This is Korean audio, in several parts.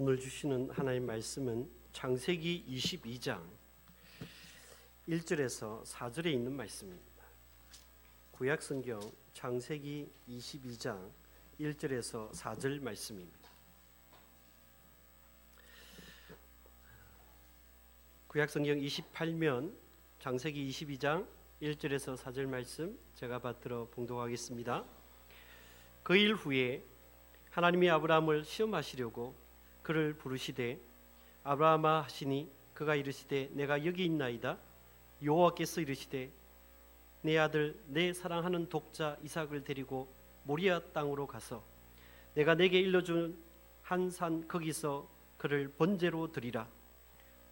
오늘 주시는 하나님 말씀은 창세기 22장 1절에서 4절에 있는 말씀입니다. 구약성경 창세기 22장 1절에서 4절 말씀입니다. 구약성경 28면 창세기 22장 1절에서 4절 말씀 제가 받들어 봉독하겠습니다. 그 일 후에 하나님이 아브라함을 시험하시려고 그를 부르시되 아브라함아 하시니 그가 이르시되 내가 여기 있나이다. 여호와께서 이르시되 내 아들 내 사랑하는 독자 이삭을 데리고 모리아 땅으로 가서 내가 내게 일러준 한 산 거기서 그를 번제로 드리라.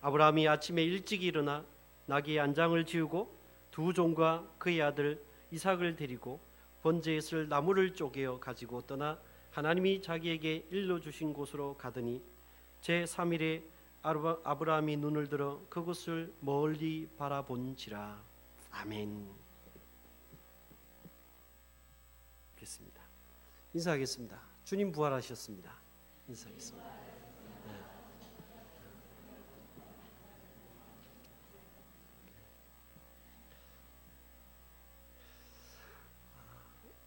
아브라함이 아침에 일찍 일어나 나귀의 안장을 지우고 두 종과 그의 아들 이삭을 데리고 번제에 쓸 나무를 쪼개어 가지고 떠나 하나님이 자기에게 일러주신 곳으로 가더니 제3일에 아브라함이 눈을 들어 그곳을 멀리 바라본지라. 아멘. 그렇습니다. 인사하겠습니다. 주님 부활하셨습니다. 인사하겠습니다.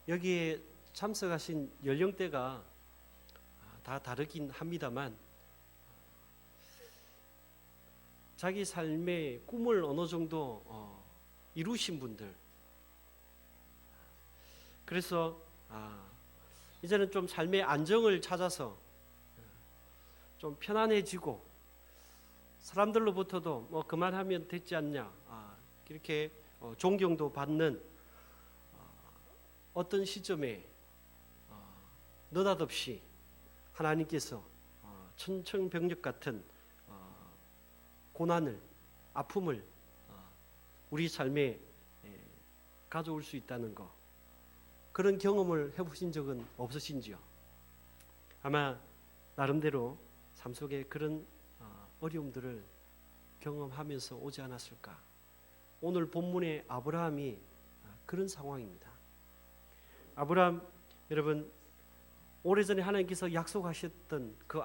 여기에 참석하신 연령대가 다 다르긴 합니다만 자기 삶의 꿈을 어느 정도 이루신 분들, 그래서 이제는 좀 삶의 안정을 찾아서 좀 편안해지고 사람들로부터도 뭐 그만하면 됐지 않냐 이렇게 존경도 받는 어떤 시점에 느닷없이 하나님께서 천천병력 같은 고난을, 아픔을 우리 삶에 가져올 수 있다는 것, 그런 경험을 해보신 적은 없으신지요? 아마 나름대로 삶 속에 그런 어려움들을 경험하면서 오지 않았을까. 오늘 본문의 아브라함이 그런 상황입니다. 아브라함, 여러분, 오래전에 하나님께서 약속하셨던 그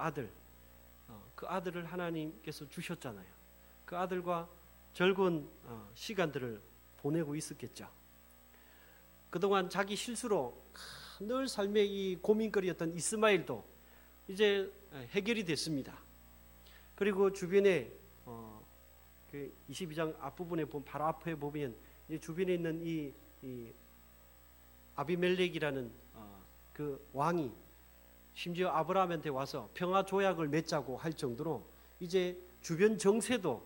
아들을 하나님께서 주셨잖아요. 그 아들과 즐거운 시간들을 보내고 있었겠죠. 그동안 자기 실수로 늘 삶의 이 고민거리였던 이스마엘도 이제 해결이 됐습니다. 그리고 주변에 그 22장 앞부분에 보면, 바로 앞에 보면 이 주변에 있는 이 아비멜렉이라는 그 왕이 심지어 아브라함한테 와서 평화 조약을 맺자고 할 정도로 이제 주변 정세도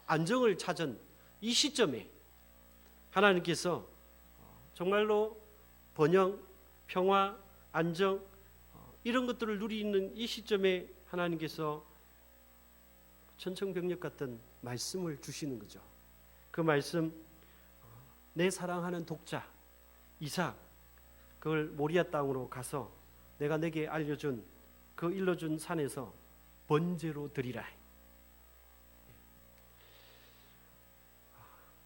안정을 찾은 이 시점에 하나님께서 정말로 번영, 평화, 안정 이런 것들을 누리는 이 시점에 하나님께서 천천병력 같은 말씀을 주시는 거죠. 그 말씀, 내 사랑하는 독자 이삭, 그걸 모리아 땅으로 가서 내가 내게 알려준 그 일러준 산에서 번제로 드리라.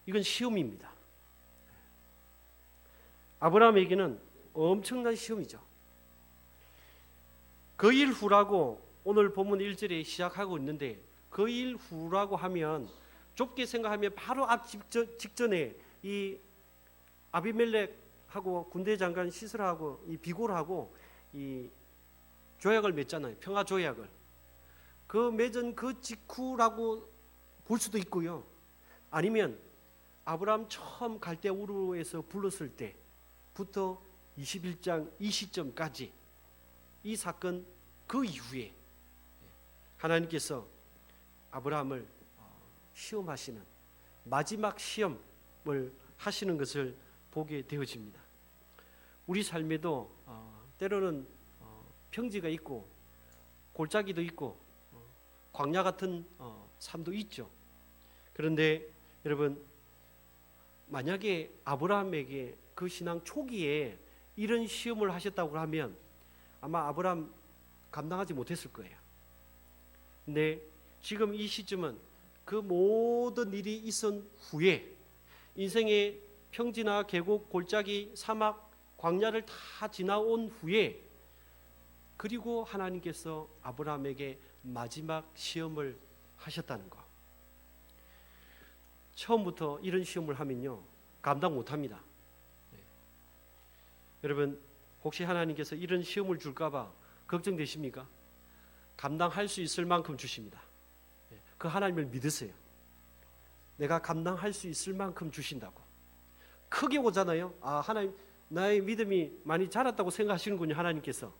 이건 시험입니다. 아브라함에게는 엄청난 시험이죠. 그 일 후라고 오늘 본문 1절에 시작하고 있는데, 그 일 후라고 하면 좁게 생각하면 바로 앞 직전에 이 아비멜렉하고 군대 장관 시스라하고 이 비골하고 이 조약을 맺잖아요. 평화 조약을. 그 맺은 그 직후라고 볼 수도 있고요. 아니면 아브라함 처음 갈대 우르에서 불렀을 때부터 21장 이 시점까지 이 사건 그 이후에 하나님께서 아브라함을 시험하시는 마지막 시험을 하시는 것을 보게 되어집니다. 우리 삶에도 때로는 평지가 있고 골짜기도 있고 광야 같은 삶도 있죠. 그런데 여러분, 만약에 아브라함에게 그 신앙 초기에 이런 시험을 하셨다고 하면 아마 아브라함 감당하지 못했을 거예요. 근데 지금 이 시점은 그 모든 일이 있은 후에 인생의 평지나 계곡, 골짜기, 사막, 광야를 다 지나온 후에 그리고 하나님께서 아브라함에게 마지막 시험을 하셨다는 것. 처음부터 이런 시험을 하면요, 감당 못합니다. 여러분, 혹시 하나님께서 이런 시험을 줄까봐 걱정되십니까? 감당할 수 있을 만큼 주십니다. 그 하나님을 믿으세요. 내가 감당할 수 있을 만큼 주신다고. 크게 오잖아요. 아, 하나님, 나의 믿음이 많이 자랐다고 생각하시는군요, 하나님께서.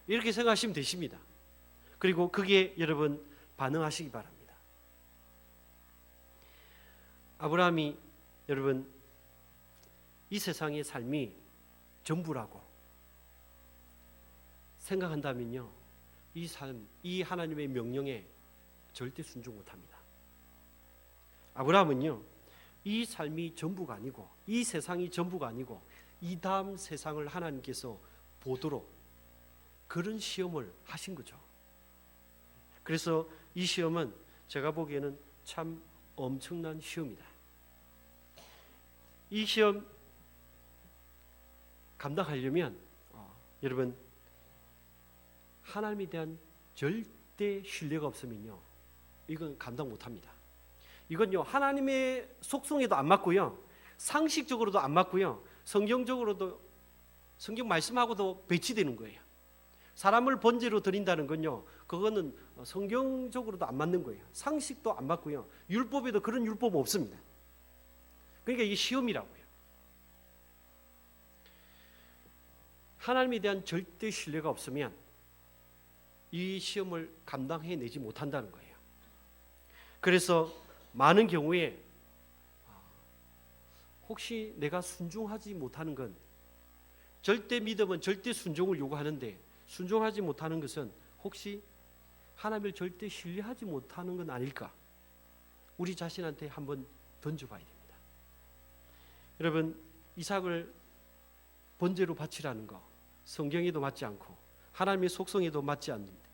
이렇게 생각하시면 되십니다. 그리고 그게 여러분 반응하시기 바랍니다. 아브라함이 여러분 이 세상의 삶이 전부라고 생각한다면요, 이 삶, 이 하나님의 명령에 절대 순종 못합니다. 아브라함은요, 이 삶이 전부가 아니고, 이 세상이 전부가 아니고, 이 다음 세상을 하나님께서 보도록 그런 시험을 하신 거죠. 그래서 이 시험은 제가 보기에는 참 엄청난 시험이다. 이 시험 감당하려면 여러분, 하나님에 대한 절대 신뢰가 없으면요, 이건 감당 못합니다. 이건요, 하나님의 속성에도 안 맞고요, 상식적으로도 안 맞고요, 성경적으로도, 성경 말씀하고도 배치되는 거예요. 사람을 번제로 드린다는 건요, 그거는 성경적으로도 안 맞는 거예요. 상식도 안 맞고요, 율법에도 그런 율법 없습니다. 그러니까 이게 시험이라고요. 하나님에 대한 절대 신뢰가 없으면 이 시험을 감당해내지 못한다는 거예요. 그래서 많은 경우에 혹시 내가 순종하지 못하는 건, 절대 믿음은 절대 순종을 요구하는데 순종하지 못하는 것은 혹시 하나님을 절대 신뢰하지 못하는 건 아닐까? 우리 자신한테 한번 던져봐야 됩니다. 여러분, 이삭을 번제로 바치라는 거 성경에도 맞지 않고 하나님의 속성에도 맞지 않는데,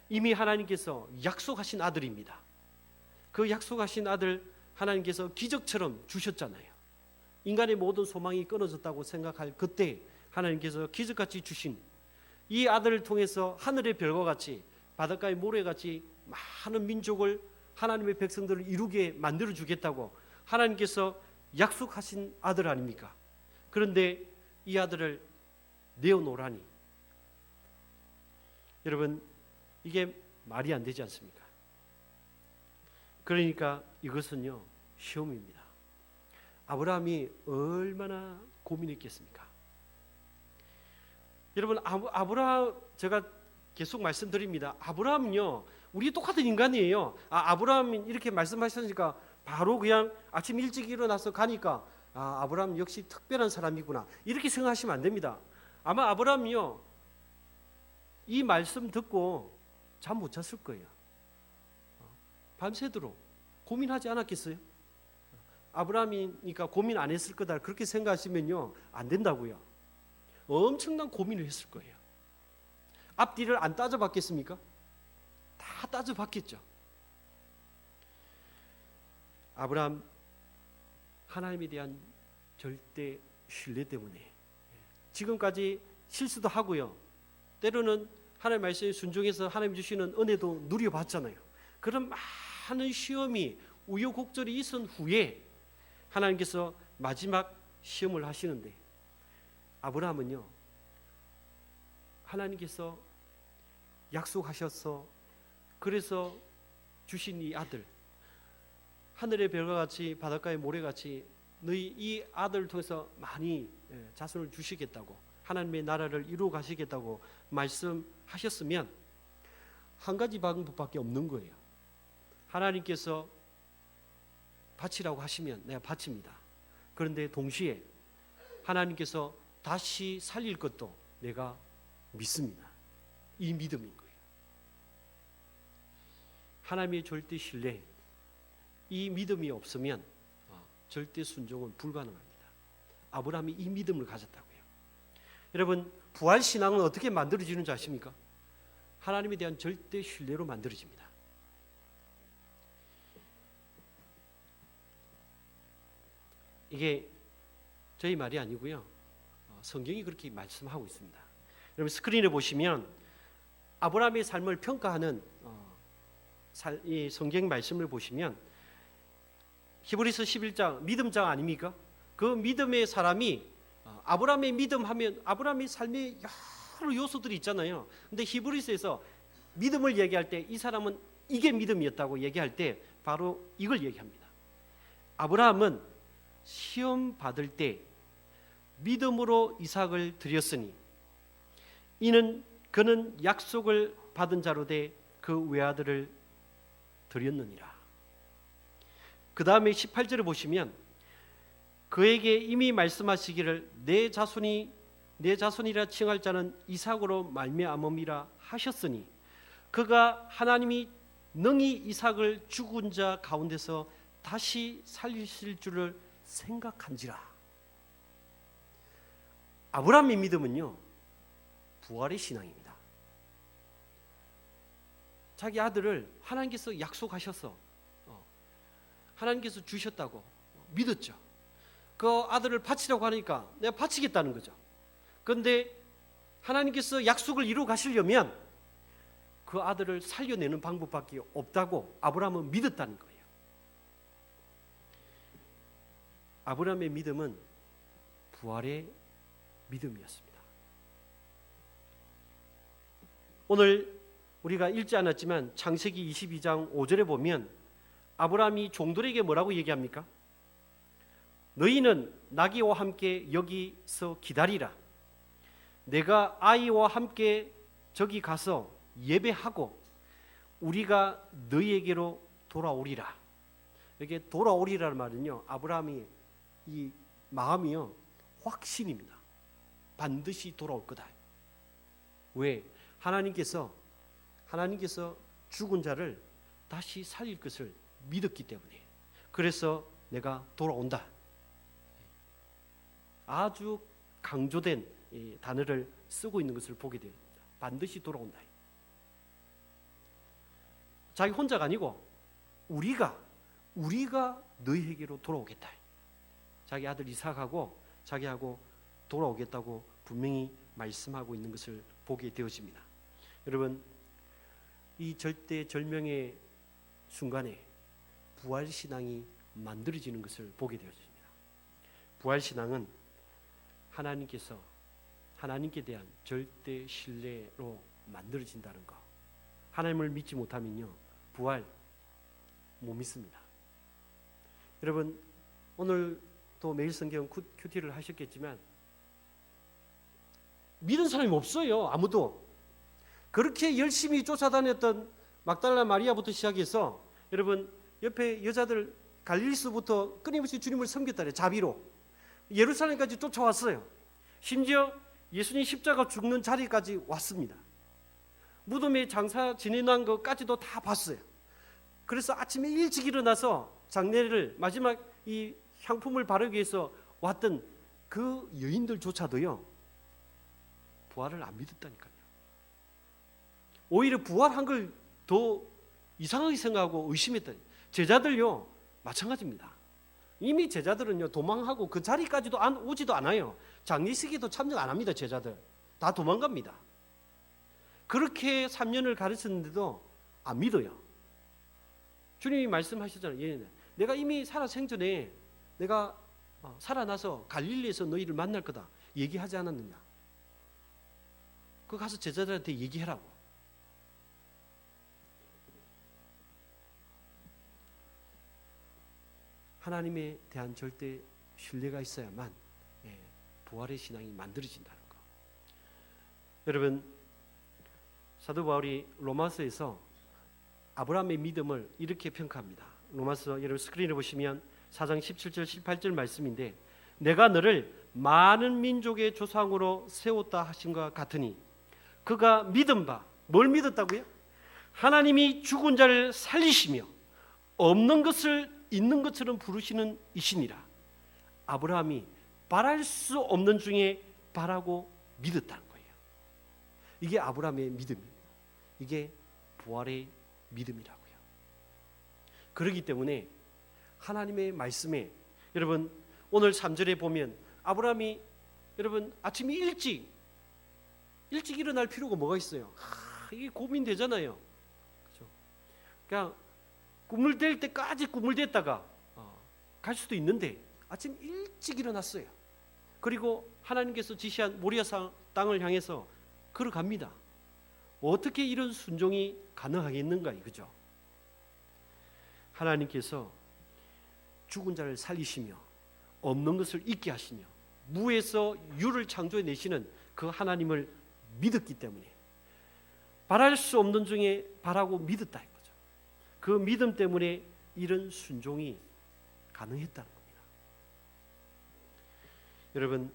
이미 하나님께서 약속하신 아들입니다. 그 약속하신 아들 하나님께서 기적처럼 주셨잖아요. 인간의 모든 소망이 끊어졌다고 생각할 그때 하나님께서 기적같이 주신 이 아들을 통해서 하늘의 별과 같이 바닷가의 모래같이 많은 민족을, 하나님의 백성들을 이루게 만들어 주겠다고 하나님께서 약속하신 아들 아닙니까? 그런데 이 아들을 내어놓으라니, 여러분, 이게 말이 안 되지 않습니까? 그러니까 이것은요, 시험입니다. 아브라함이 얼마나 고민했겠습니까? 여러분, 아브라함, 제가 계속 말씀드립니다. 아브라함은요, 우리 똑같은 인간이에요. 아브라함이 이렇게 말씀하셨으니까 바로 그냥 아침 일찍 일어나서 가니까 아브라함 역시 특별한 사람이구나, 이렇게 생각하시면 안 됩니다. 아마 아브라함이요, 이 말씀 듣고 잠 못 잤을 거예요. 밤새도록 고민하지 않았겠어요? 아브라함이니까 고민 안 했을 거다, 그렇게 생각하시면요, 안 된다고요. 엄청난 고민을 했을 거예요. 앞뒤를 안 따져봤겠습니까? 다 따져봤겠죠. 아브라함, 하나님에 대한 절대 신뢰 때문에 지금까지 실수도 하고요, 때로는 하나님 말씀에 순종해서 하나님 주시는 은혜도 누려봤잖아요. 그런 많은 시험이 우여곡절이 있은 후에 하나님께서 마지막 시험을 하시는데, 아브라함은요, 하나님께서 약속하셔서 그래서 주신 이 아들, 하늘의 별과 같이 바닷가의 모래같이 너희 이 아들을 통해서 많이 자손을 주시겠다고, 하나님의 나라를 이루어 가시겠다고 말씀하셨으면 한 가지 방법밖에 없는 거예요. 하나님께서 바치라고 하시면 내가 바칩니다. 그런데 동시에 하나님께서 다시 살릴 것도 내가 믿습니다. 이 믿음인 거예요. 하나님의 절대 신뢰, 이 믿음이 없으면 절대 순종은 불가능합니다. 아브라함이 이 믿음을 가졌다고요. 여러분, 부활신앙은 어떻게 만들어지는지 아십니까? 하나님에 대한 절대 신뢰로 만들어집니다. 이게 저희 말이 아니고요, 성경이 그렇게 말씀하고 있습니다. 여러분, 스크린에 보시면 아브라함의 삶을 평가하는 이 성경 말씀을 보시면 히브리서 11장 믿음장 아닙니까? 그 믿음의 사람이 아브라함의 믿음 하면 아브라함의 삶의 여러 요소들이 있잖아요. 근데 히브리서에서 믿음을 얘기할 때 이 사람은 이게 믿음이었다고 얘기할 때 바로 이걸 얘기합니다. 아브라함은 시험 받을 때 믿음으로 이삭을 드렸으니 그는 약속을 받은 자로 돼 그 외아들을 드렸느니라. 그 다음에 18절을 보시면 그에게 이미 말씀하시기를 내 자손이라 칭할 자는 이삭으로 말미암음이라 하셨으니 그가 하나님이 능히 이삭을 죽은 자 가운데서 다시 살리실 줄을 생각한지라. 아브라함의 믿음은요, 부활의 신앙입니다. 자기 아들을 하나님께서 약속하셔서 하나님께서 주셨다고 믿었죠. 그 아들을 바치라고 하니까 내가 바치겠다는 거죠. 그런데 하나님께서 약속을 이루어 가시려면 그 아들을 살려내는 방법밖에 없다고 아브라함은 믿었다는 거예요. 아브라함의 믿음은 부활의 믿음이었습니다. 오늘 우리가 읽지 않았지만 창세기 22장 5절에 보면 아브라함이 종들에게 뭐라고 얘기합니까? 너희는 나귀와 함께 여기서 기다리라. 내가 아이와 함께 저기 가서 예배하고 우리가 너희에게로 돌아오리라. 이게 돌아오리라는 말은요, 아브라함이 이 마음이요, 확신입니다. 반드시 돌아올 거다. 왜? 하나님께서 죽은 자를 다시 살릴 것을 믿었기 때문에. 그래서 내가 돌아온다. 아주 강조된 단어를 쓰고 있는 것을 보게 됩니다. 반드시 돌아온다. 자기 혼자가 아니고 우리가 너희에게로 돌아오겠다. 자기 아들 이삭하고 자기하고 돌아오겠다고 분명히 말씀하고 있는 것을 보게 되어집니다. 여러분, 이 절대절명의 순간에 부활신앙이 만들어지는 것을 보게 되어집니다. 부활신앙은 하나님께 대한 절대 신뢰로 만들어진다는 것. 하나님을 믿지 못하면요, 부활 못 믿습니다. 여러분, 오늘도 매일 성경 큐티를 하셨겠지만 믿은 사람이 없어요. 아무도. 그렇게 열심히 쫓아다녔던 막달라 마리아부터 시작해서 여러분 옆에 여자들 갈릴리서부터 끊임없이 주님을 섬겼다래. 자비로 예루살렘까지 쫓아왔어요. 심지어 예수님 십자가 죽는 자리까지 왔습니다. 무덤에 장사 지내는 것까지도 다 봤어요. 그래서 아침에 일찍 일어나서 장례를 마지막 이 향품을 바르기 위해서 왔던 그 여인들조차도요, 부활을 안 믿었다니까요. 오히려 부활한 걸 더 이상하게 생각하고 의심했다. 제자들요, 마찬가지입니다. 이미 제자들은요, 도망하고 그 자리까지도 오지도 않아요. 장례식에도 참석 안 합니다. 제자들 다 도망갑니다. 그렇게 3년을 가르쳤는데도 안 믿어요. 주님이 말씀하셨잖아요. 내가 이미 살아 생전에 내가 살아나서 갈릴리에서 너희를 만날 거다 얘기하지 않았느냐. 그거 가서 제자들한테 얘기하라고. 하나님에 대한 절대 신뢰가 있어야만 부활의 신앙이 만들어진다는 거. 여러분, 사도 바울이 로마서에서 아브라함의 믿음을 이렇게 평가합니다. 로마서 여러분 스크린에 보시면 4장 17절 18절 말씀인데, 내가 너를 많은 민족의 조상으로 세웠다 하신 것 같으니 그가 믿은 바, 뭘 믿었다고요? 하나님이 죽은 자를 살리시며 없는 것을 있는 것처럼 부르시는 이시니라. 아브라함이 바랄 수 없는 중에 바라고 믿었다는 거예요. 이게 아브라함의 믿음입니다. 이게 부활의 믿음이라고요. 그렇기 때문에 하나님의 말씀에, 여러분 오늘 3절에 보면 아브라함이 여러분 아침에 일찍 일어날 필요가 뭐가 있어요? 이게 고민되잖아요. 그렇죠? 그냥 꿈을 댈 때까지 꿈을 댔다가 갈 수도 있는데 아침 일찍 일어났어요. 그리고 하나님께서 지시한 모리아 땅을 향해서 걸어갑니다. 어떻게 이런 순종이 가능하겠는가 이거죠. 하나님께서 죽은 자를 살리시며 없는 것을 있게 하시며 무에서 유를 창조해 내시는 그 하나님을 믿었기 때문에 바랄 수 없는 중에 바라고 믿었다 이거죠. 그 믿음 때문에 이런 순종이 가능했다는 겁니다. 여러분,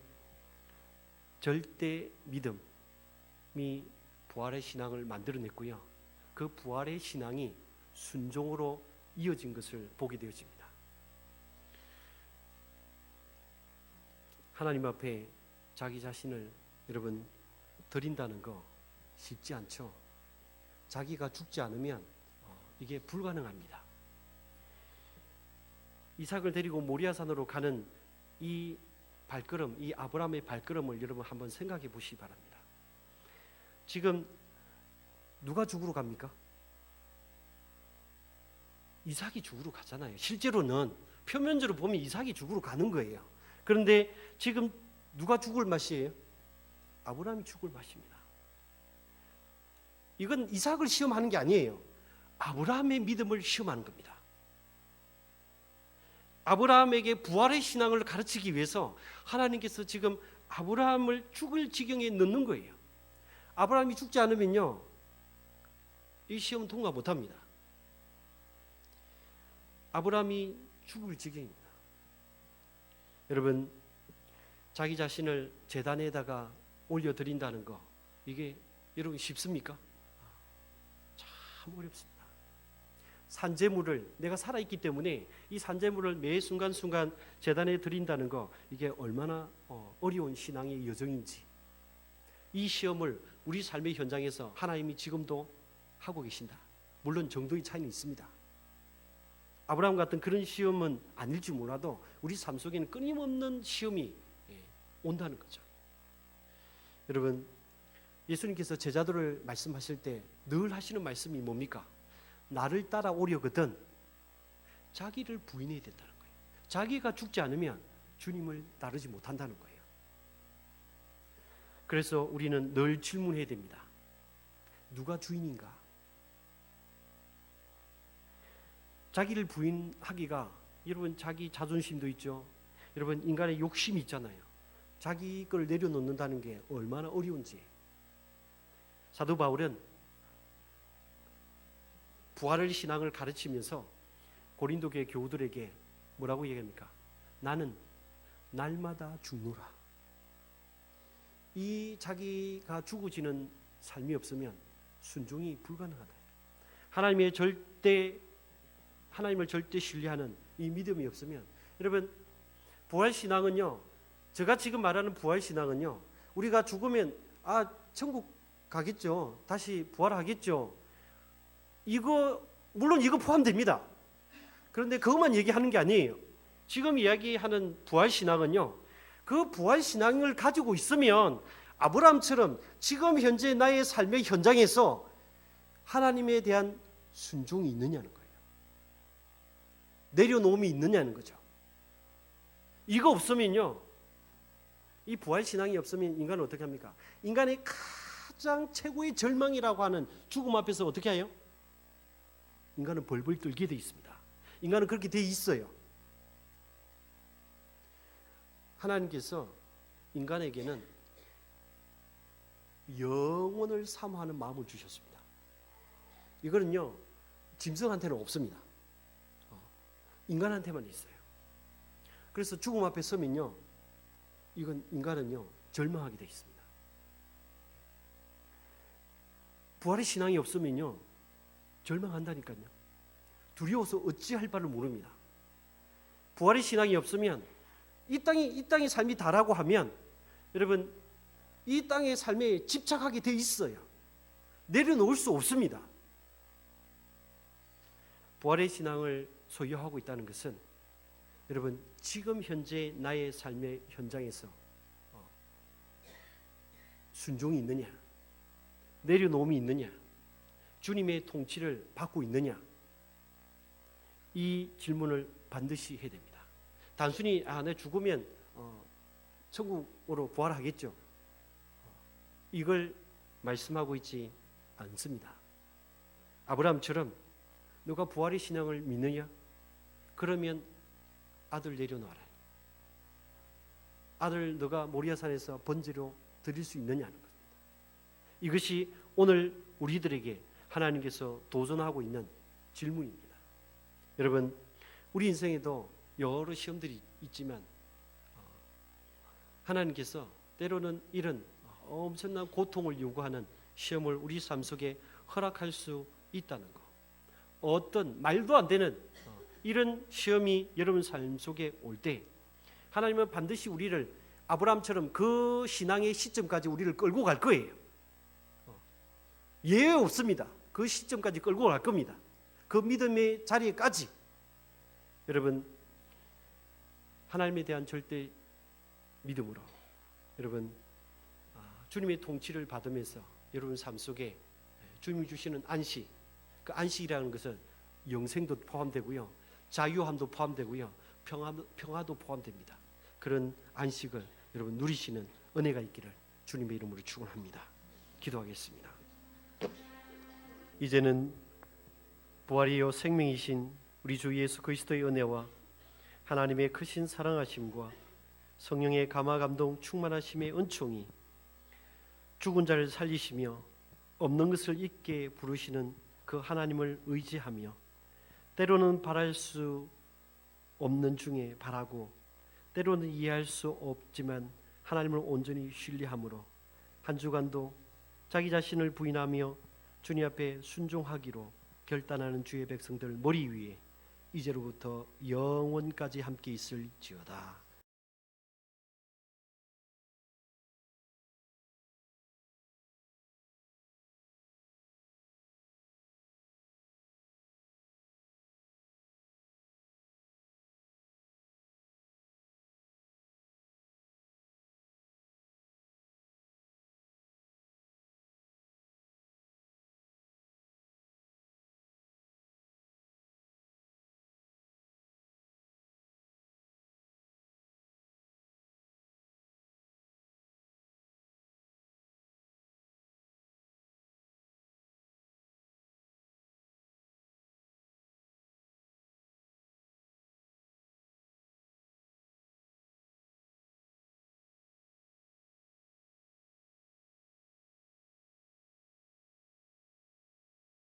절대 믿음이 부활의 신앙을 만들어냈고요. 그 부활의 신앙이 순종으로 이어진 것을 보게 되어집니다. 하나님 앞에 자기 자신을 여러분 드린다는 거 쉽지 않죠. 자기가 죽지 않으면 이게 불가능합니다. 이삭을 데리고 모리아산으로 가는 이 발걸음, 이 아브라함의 발걸음을 여러분 한번 생각해 보시기 바랍니다. 지금 누가 죽으러 갑니까? 이삭이 죽으러 가잖아요. 실제로는 표면적으로 보면 이삭이 죽으러 가는 거예요. 그런데 지금 누가 죽을 맛이에요? 아브라함이 죽을 맛입니다. 이건 이삭을 시험하는 게 아니에요. 아브라함의 믿음을 시험하는 겁니다. 아브라함에게 부활의 신앙을 가르치기 위해서 하나님께서 지금 아브라함을 죽을 지경에 넣는 거예요. 아브라함이 죽지 않으면요, 이 시험 통과 못합니다. 아브라함이 죽을 지경입니다. 여러분, 자기 자신을 제단에다가 올려드린다는 거, 이게 여러분 쉽습니까? 참 어렵습니다. 산재물을, 내가 살아있기 때문에 이 산재물을 매 순간순간 제단에 드린다는 거, 이게 얼마나 어려운 신앙의 여정인지, 이 시험을 우리 삶의 현장에서 하나님이 지금도 하고 계신다. 물론 정도의 차이는 있습니다. 아브라함 같은 그런 시험은 아닐지 몰라도 우리 삶 속에는 끊임없는 시험이 온다는 거죠. 여러분, 예수님께서 제자들을 말씀하실 때 늘 하시는 말씀이 뭡니까? 나를 따라오려거든 자기를 부인해야 된다는 거예요. 자기가 죽지 않으면 주님을 따르지 못한다는 거예요. 그래서 우리는 늘 질문해야 됩니다. 누가 주인인가? 자기를 부인하기가, 여러분, 자기 자존심도 있죠. 여러분, 인간의 욕심이 있잖아요. 자기 걸 내려놓는다는 게 얼마나 어려운지. 사도 바울은 부활의 신앙을 가르치면서 고린도 교회 교우들에게 뭐라고 얘기합니까? 나는 날마다 죽노라. 이 자기가 죽어지는 삶이 없으면 순종이 불가능하다. 하나님을 절대 신뢰하는 이 믿음이 없으면, 여러분, 부활 신앙은요, 제가 지금 말하는 부활 신앙은요, 우리가 죽으면 천국 가겠죠, 다시 부활하겠죠, 이거 물론 이거 포함됩니다. 그런데 그것만 얘기하는 게 아니에요. 지금 이야기하는 부활 신앙은요, 그 부활 신앙을 가지고 있으면 아브라함처럼 지금 현재 나의 삶의 현장에서 하나님에 대한 순종이 있느냐는 거예요. 내려놓음이 있느냐는 거죠. 이거 없으면요, 이 부활 신앙이 없으면 인간은 어떻게 합니까? 인간의 가장 최고의 절망이라고 하는 죽음 앞에서 어떻게 해요? 인간은 벌벌 떨게 돼 있습니다. 인간은 그렇게 돼 있어요. 하나님께서 인간에게는 영원을 사모하는 마음을 주셨습니다. 이거는요, 짐승한테는 없습니다. 인간한테만 있어요. 그래서 죽음 앞에 서면요, 이건 인간은요 절망하게 돼 있습니다. 부활의 신앙이 없으면요 절망한다니까요. 두려워서 어찌할 바를 모릅니다. 부활의 신앙이 없으면 이 땅의 삶이 다라고 하면, 여러분, 이 땅의 삶에 집착하게 돼 있어요. 내려놓을 수 없습니다. 부활의 신앙을 소유하고 있다는 것은, 여러분, 지금 현재 나의 삶의 현장에서 순종이 있느냐, 내려놓음이 있느냐, 주님의 통치를 받고 있느냐? 이 질문을 반드시 해야 됩니다. 단순히 내 죽으면 천국으로 부활하겠죠. 이걸 말씀하고 있지 않습니다. 아브라함처럼 너가 부활의 신앙을 믿느냐? 그러면 아들 내려놓아라. 아들 너가 모리아산에서 번제로 드릴 수 있느냐는 것입니다. 이것이 오늘 우리들에게 하나님께서 도전하고 있는 질문입니다. 여러분, 우리 인생에도 여러 시험들이 있지만 하나님께서 때로는 이런 엄청난 고통을 요구하는 시험을 우리 삶 속에 허락할 수 있다는 것. 어떤 말도 안 되는 이런 시험이 여러분 삶 속에 올 때 하나님은 반드시 우리를 아브라함처럼 그 신앙의 시점까지 우리를 끌고 갈 거예요. 예외 없습니다. 그 시점까지 끌고 갈 겁니다. 그 믿음의 자리에까지. 여러분, 하나님에 대한 절대 믿음으로 여러분 주님의 통치를 받으면서 여러분 삶 속에 주님이 주시는 안식, 그 안식이라는 것은 영생도 포함되고요, 자유함도 포함되고요, 평화도 포함됩니다. 그런 안식을 여러분 누리시는 은혜가 있기를 주님의 이름으로 축원합니다. 기도하겠습니다. 이제는 부활이요 생명이신 우리 주 예수 그리스도의 은혜와 하나님의 크신 사랑하심과 성령의 감화 감동 충만하심의 은총이 죽은 자를 살리시며 없는 것을 있게 부르시는 그 하나님을 의지하며 때로는 바랄 수 없는 중에 바라고 때로는 이해할 수 없지만 하나님을 온전히 신뢰함으로 한 주간도 자기 자신을 부인하며 주님 앞에 순종하기로 결단하는 주의 백성들 머리 위에 이제로부터 영원까지 함께 있을지어다.